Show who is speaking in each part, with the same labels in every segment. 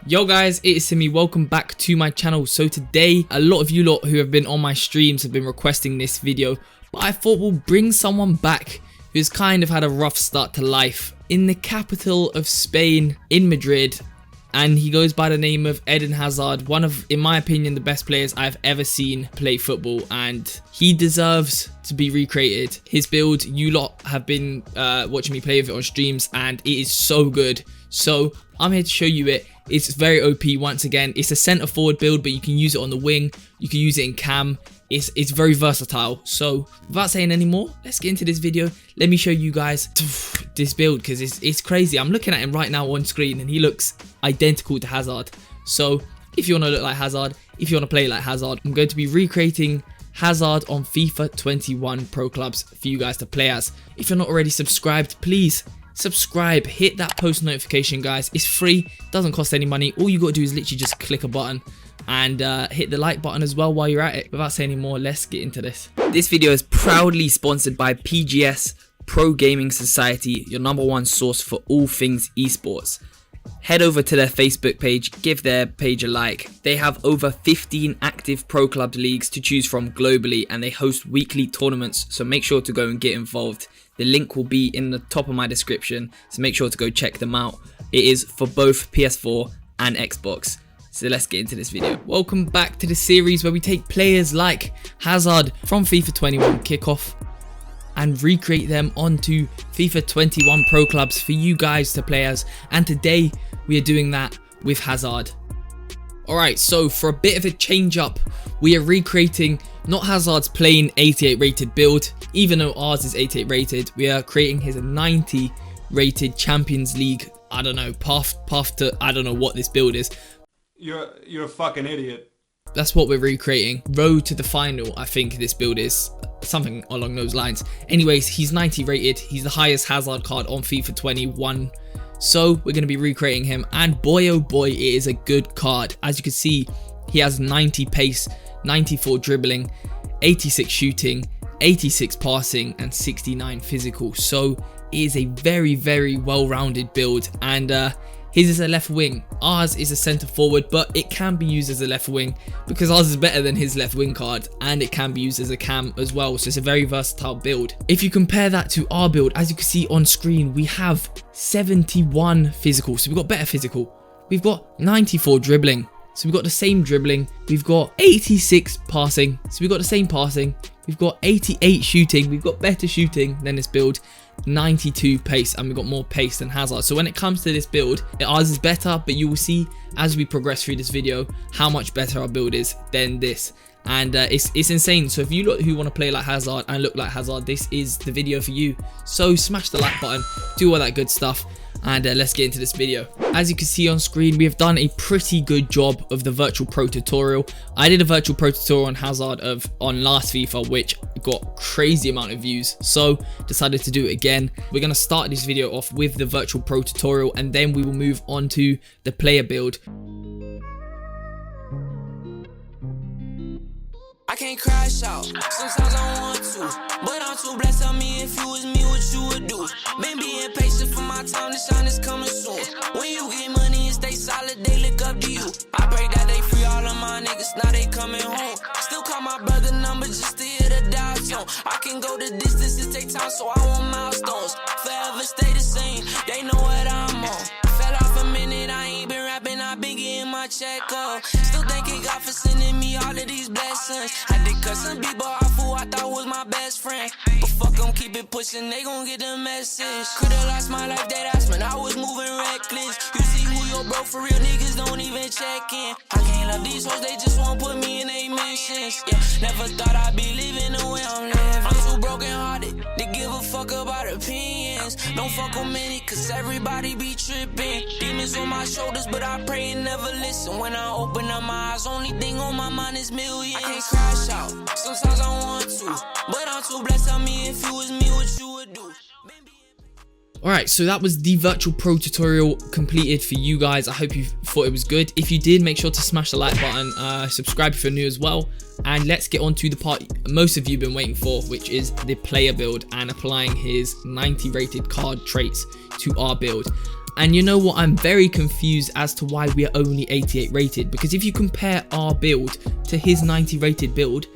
Speaker 1: Yo guys, it is Simi. Welcome back to my channel. So today, a lot of you lot who have been on my streams have been requesting this video, but I thought we'll bring someone back who's kind of had a rough start to life in the capital of Spain, in Madrid, and he goes by the name of Eden Hazard, one of, in my opinion, the best players I've ever seen play football, and he deserves to be recreated. His build, you lot have been watching me play with it on streams, and it is so good. So I'm here to show you it. It's very OP once again. It's a centre forward build, but you can use it on the wing. You can use it in cam. It's very versatile. So without saying any more, let's get into this video. Let me show you guys this build because it's crazy. I'm looking at him right now on screen and he looks identical to Hazard. So if you want to look like Hazard, if you want to play like Hazard, I'm going to be recreating Hazard on FIFA 21 Pro Clubs for you guys to play as. If you're not already subscribed, please subscribe, hit that post notification, guys. It's free, doesn't cost any money. All you got to do is literally just click a button and hit the like button as well while you're at it. Without saying any more, let's get into this. This video is proudly sponsored by PGS Pro Gaming Society, your #1 source for all things esports. Head over to their Facebook page, give their page a like. They have over 15 active pro club leagues to choose from globally, and they host weekly tournaments, so make sure to go and get involved. The link will be in the top of my description, so make sure to go check them out. It is for both PS4 and Xbox. So let's get into this video. Welcome back to the series where we take players like Hazard from FIFA 21 kickoff and recreate them onto FIFA 21 Pro Clubs for you guys to play as. And today we are doing that with Hazard. Alright, so for a bit of a change up, we are recreating not Hazard's plain 88 rated build, even though ours is 88 rated. We are creating his 90 rated Champions League, I don't know, path to, I don't know what this build is.
Speaker 2: You're a fucking idiot.
Speaker 1: That's what we're recreating. Road to the final, I think this build is. Something along those lines. Anyways, he's 90 rated. He's the highest Hazard card on FIFA 21. So we're going to be recreating him. And boy, oh boy, it is a good card. As you can see, he has 90 pace, 94 dribbling, 86 shooting, 86 passing, and 69 physical. So it is a very, very well-rounded build. And his is a left wing. Ours is a centre forward, but it can be used as a left wing because ours is better than his left wing card, and it can be used as a cam as well. So it's a very versatile build. If you compare that to our build, as you can see on screen, we have 71 physical. So we've got better physical. We've got 94 dribbling. So we've got the same dribbling. We've got 86 passing. So we've got the same passing. We've got 88 shooting. We've got better shooting than this build. 92 pace, and we've got more pace than Hazard. So when it comes to this build, ours is better, but you will see as we progress through this video how much better our build is than this. And it's insane. So if you look who want to play like Hazard and look like Hazard, this is the video for you. So smash the like button, do all that good stuff, and let's get into this video. As you can see on screen, we have done a pretty good job of the virtual pro tutorial. I did a virtual pro tutorial on Hazard on last FIFA, which got crazy amount of views, so decided to do it again. We're going to start this video off with the virtual pro tutorial, and then we will move on to the player build.
Speaker 3: I can't crash out, sometimes I want to, but I'm too blessed. Tell me if you was me, what you would do. Been being patient for my time to shine is coming soon. When you get money and stay solid, they look up to you. I pray that they free all of my niggas, now they coming home. Still call my brother number just to hear the dial tone. I can go the distance, it take time, so I want milestones. Forever stay the same, they know what I'm on. Fell off a minute, I ain't been rapping, I been getting my check up. Still thanking God for sending me all of these blessings. I did cut some people off who I thought was my best friend, but fuck them, keep it pushing, they gon' get the message. Could've lost my life, that ass, man, I was moving reckless. You see who your bro for real, niggas don't even check in. I can't love these hoes, they just won't put me in they mentions. Yeah, never thought I'd be living the way I'm living. I'm too broken hearted to give a fuck about opinions. Don't fuck with many, cause everybody be tripping. Demons on my shoulders, but I pray and never listen. When I open up my eyes, only thing on my mind is millions. I can't crash out, sometimes I want to, but I'm too blessed. Tell me if you was me, what you would do.
Speaker 1: Alright, so that was the virtual pro tutorial completed for you guys. I hope you thought it was good. If you did, make sure to smash the like button, subscribe if you're new as well, and let's get on to the part most of you have been waiting for, which is the player build and applying his 90 rated card traits to our build. And you know what, I'm very confused as to why we are only 88 rated, because if you compare our build to his 90 rated build,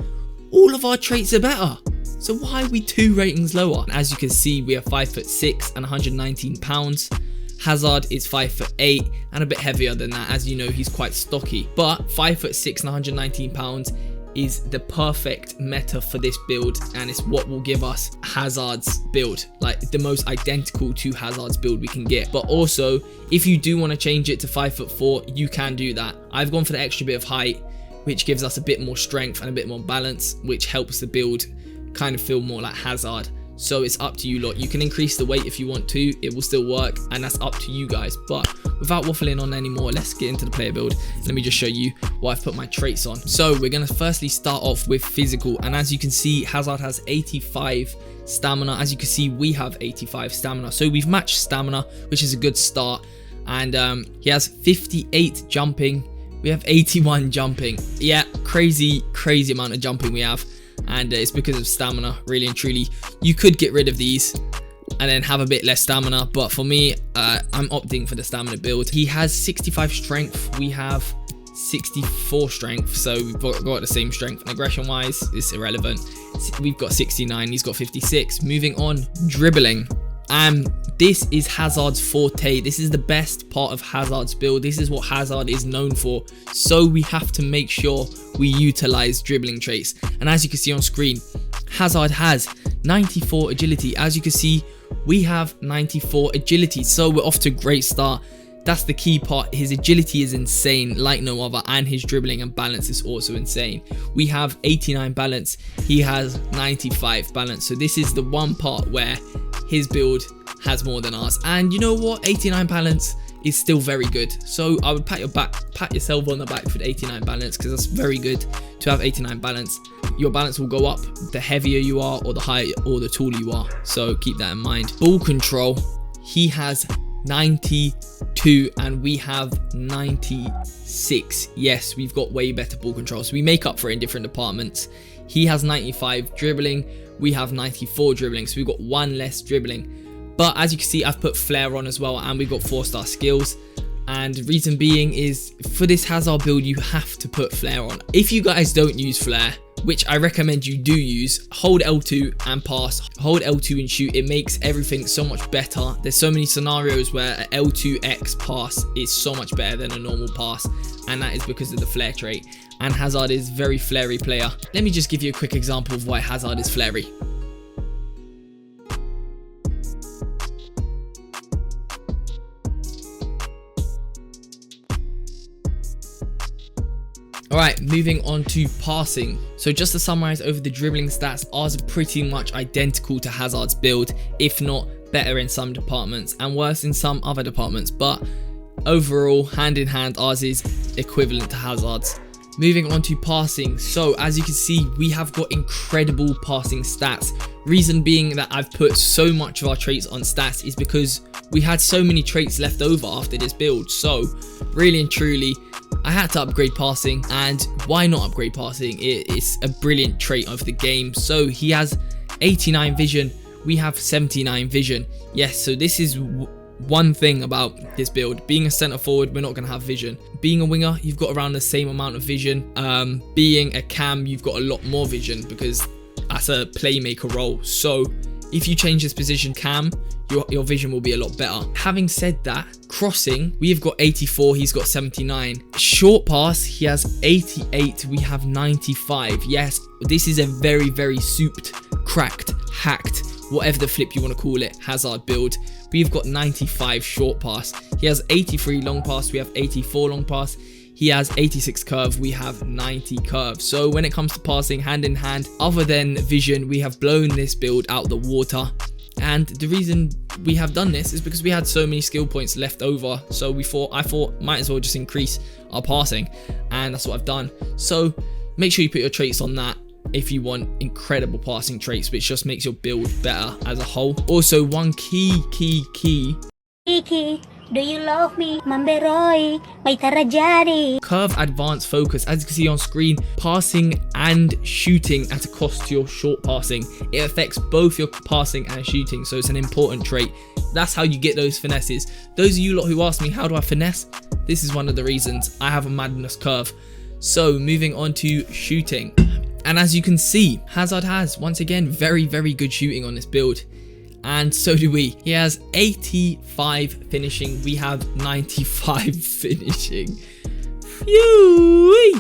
Speaker 1: all of our traits are better. So why are we 2 ratings lower? As you can see, we are 5'6" and 119 pounds. Hazard is 5'8" and a bit heavier than that. As you know, he's quite stocky, but 5'6" and 119 pounds is the perfect meta for this build, and it's what will give us Hazard's build, like the most identical to Hazard's build we can get. But also, if you do want to change it to 5'4", you can do that. I've gone for the extra bit of height, which gives us a bit more strength and a bit more balance, which helps the build kind of feel more like Hazard. So it's up to you lot. You can increase the weight if you want to, it will still work, and that's up to you guys. But without waffling on anymore, let's get into the player build. Let me just show you what I've put my traits on. So we're going to firstly start off with physical, and as you can see, Hazard has 85 stamina. As you can see, we have 85 stamina, so we've matched stamina, which is a good start. And he has 58 jumping, we have 81 jumping. Yeah, crazy amount of jumping we have, and it's because of stamina, really and truly. You could get rid of these and then have a bit less stamina, but for me, I'm opting for the stamina build. He has 65 strength, we have 64 strength, so we've got the same strength. And aggression wise, it's irrelevant. We've got 69, he's got 56. Moving on, dribbling. This is Hazard's forte. This is the best part of Hazard's build. This is what Hazard is known for, so we have to make sure we utilize dribbling traits. And as you can see on screen, Hazard has 94 agility. As you can see, we have 94 agility, so we're off to a great start. That's the key part. His agility is insane like no other, and his dribbling and balance is also insane. We have 89 balance, he has 95 balance, so this is the one part where his build has more than ours. And you know what, 89 balance is still very good, so I would pat yourself on the back for the 89 balance, because that's very good to have 89 balance. Your balance will go up the heavier you are, or the higher or the taller you are, so keep that in mind. Ball control, he has 92 and we have 96. Yes, we've got way better ball control, so we make up for it in different departments. He has 95 dribbling, we have 94 dribbling, so we've got 1 less dribbling. But as you can see, I've put flair on as well, and we've got 4-star skills. And the reason being is, for this Hazard build, you have to put flair on. If you guys don't use flair, which I recommend you do use, hold L2 and pass, hold L2 and shoot. It makes everything so much better. There's so many scenarios where an L2X pass is so much better than a normal pass, and that is because of the flair trait. And Hazard is a very flary player. Let me just give you a quick example of why Hazard is flary. Alright, moving on to passing. So just to summarize over the dribbling stats, ours are pretty much identical to Hazard's build, if not better in some departments and worse in some other departments, but overall, hand in hand, ours is equivalent to Hazard's. Moving on to passing. So as you can see, we have got incredible passing stats. Reason being that I've put so much of our traits on stats is because we had so many traits left over after this build. So really and truly, I had to upgrade passing, and why not upgrade passing? It's a brilliant trait of the game. So he has 89 vision, we have 79 vision. Yes, so this is one thing about this build. Being a centre forward, we're not going to have vision. Being a winger, you've got around the same amount of vision. Being a cam, you've got a lot more vision because that's a playmaker role. So if you change this position cam, your vision will be a lot better. Having said that, crossing, we have got 84, he's got 79. Short pass, he has 88, we have 95. Yes, this is a very souped, cracked, hacked, whatever the flip you want to call it, Hazard build. We've got 95 short pass. He has 83 long pass, we have 84 long pass. He has 86 curve, we have 90 curve. So when it comes to passing, hand in hand, other than vision, we have blown this build out the water. And the reason we have done this is because we had so many skill points left over. So I thought might as well just increase our passing, and that's what I've done. So make sure you put your traits on that if you want incredible passing traits, which just makes your build better as a whole. Also, one key.
Speaker 4: Kiki, do you love me? Mamberoy, may tarajari.
Speaker 1: Curve advanced focus. As you can see on screen, passing and shooting at a cost to your short passing. It affects both your passing and shooting, so it's an important trait. That's how you get those finesses. Those of you lot who ask me, how do I finesse? This is one of the reasons. I have a madness curve. So moving on to shooting. And as you can see, Hazard has, once again, very, very good shooting on this build. And so do we. He has 85 finishing. We have 95 finishing. Phew!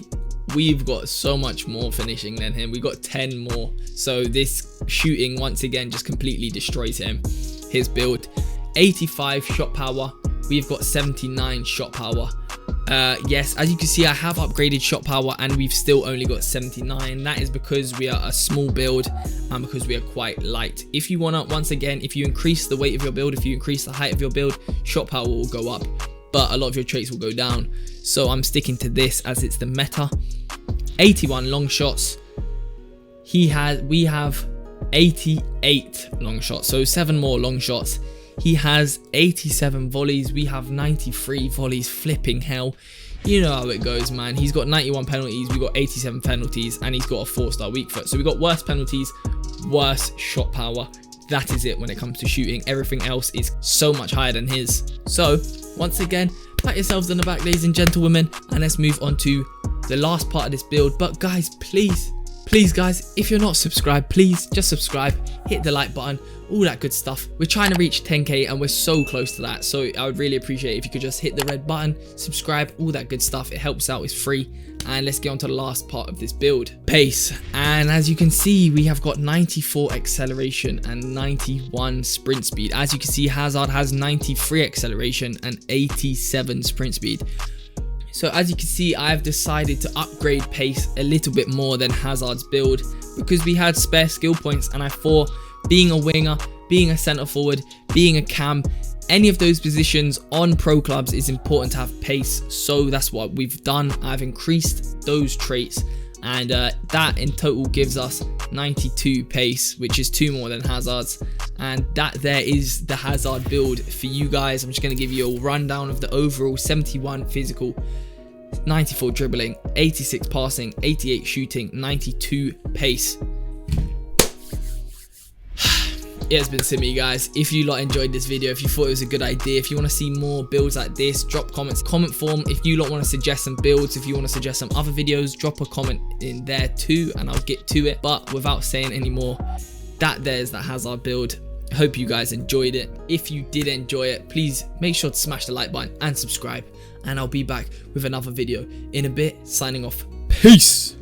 Speaker 1: We've got so much more finishing than him. We got 10 more. So this shooting, once again, just completely destroys him. His build, 85 shot power. We've got 79 shot power. Yes, as you can see, I have upgraded shot power and we've still only got 79. That is because we are a small build and because we are quite light. If you want to, once again, if you increase the weight of your build, if you increase the height of your build, shot power will go up, but a lot of your traits will go down. So I'm sticking to this as it's the meta. 81 long shots. We have 88 long shots, so 7 more long shots. He has 87 volleys. We have 93 volleys. Flipping hell. You know how it goes, man. He's got 91 penalties. We got 87 penalties. And he's got a 4-star weak foot. So we got worse penalties, worse shot power. That is it when it comes to shooting. Everything else is so much higher than his. So, once again, pat yourselves on the back, ladies and gentlemen. And let's move on to the last part of this build. But guys, please guys, if you're not subscribed, please just subscribe, hit the like button, all that good stuff. We're trying to reach 10k and we're so close to that, so I would really appreciate it if you could just hit the red button, subscribe, all that good stuff. It helps out, it's free. And let's get on to the last part of this build, pace. And as you can see, we have got 94 acceleration and 91 sprint speed. As you can see, Hazard has 93 acceleration and 87 sprint speed. So as you can see, I've decided to upgrade pace a little bit more than Hazard's build because we had spare skill points, and I thought being a winger, being a centre forward, being a cam, any of those positions on pro clubs is important to have pace. So that's what we've done. I've increased those traits, and that in total gives us 92 pace, which is 2 more than Hazard's. And that there is the Hazard build for you guys. I'm just going to give you a rundown of the overall: 71 physical, 94 dribbling, 86 passing, 88 shooting, 92 pace. It has been Simi, guys. If you lot enjoyed this video, if you thought it was a good idea, if you want to see more builds like this, drop comments, comment form. If you lot want to suggest some builds, if you want to suggest some other videos, drop a comment in there too and I'll get to it. But without saying any more, there's that Hazard build. I hope you guys enjoyed it. If you did enjoy it, please make sure to smash the like button and subscribe, and I'll be back with another video in a bit. Signing off. Peace.